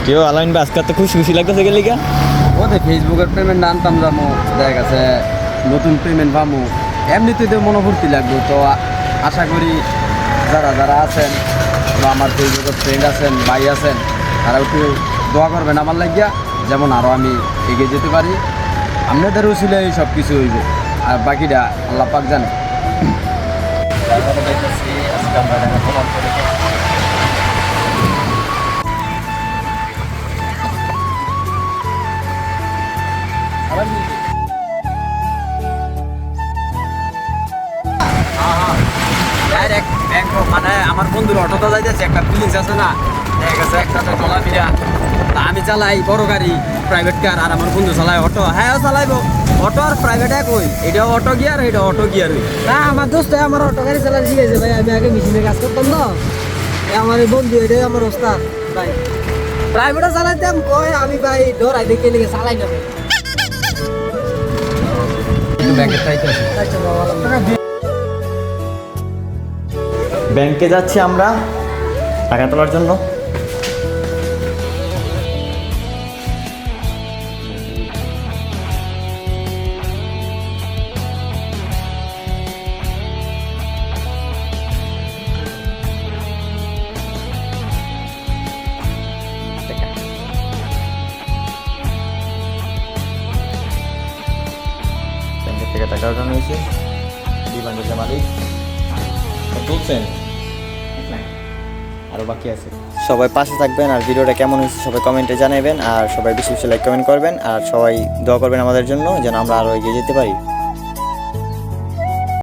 কেউ আলামিন ভাই আজকে তো খুশি খুশি লাগতেছে গেলে গা ওদের ফেসবুকের পেমেন্ট আনতাম যাবো, দেখা গেছে নতুন পেমেন্ট পাবো, এমনিতে তো মনোভূর্তি লাগবে। তো আশা করি যারা যারা আছেন বা আমার ফেসবুকের ফ্রেন্ড আছেন, ভাই আছেন, তারা একটু দোয়া করবেন আমার লাগিয়া, যেমন আরও আমি এগিয়ে যেতে পারি। আপনাদের উচিলে সব কিছু হইবে, আর বাকিটা আল্লাহ পাক জানে। মানে আমার বন্ধুর অটোতে যাইতেছে, একটা ফিলিংস আছে না, দেখা গেছে একসাথে চলাফেরা। আমি চালাই বড় গাড়ি, প্রাইভেট কার, আর আমার বন্ধু চালায় অটো। হ্যাঁ চালাইবো অটো আর প্রাইভেট একই, এটা অটো গিয়ার, এটা অটো গিয়ার। না আমার দোস্ত আমার অটো গাড়ি চালানো শিখেছে ভাই, আমি আগে মেশিনে কাজ করতাম তো, আমার এই বন্ধু এটাই আমার ওস্তাদ ভাই। প্রাইভেটে চালাইতাম কয় আমি ভাই ডরাই দেখে লেগে চালাই না ভাই। ব্যাংকের চাইতে আছে। আচ্ছা বাবা, ব্যাংকে যাচ্ছি আমরা টাকা তোলার জন্য। ব্যাংকের থেকে টাকা উঠানো হয়েছে, বিমান যে মালিক তুলছেন, আরও বাকি আছে। সবাই পাশে থাকবেন, আর ভিডিওটা কেমন হয়েছে সবাই কমেন্টে জানাবেন, আর সবাই বেশি বেশি লাইক কমেন্ট করবেন, আর সবাই দোয়া করবেন আমাদের জন্য যেন আমরা আরও এগিয়ে যেতে পারি।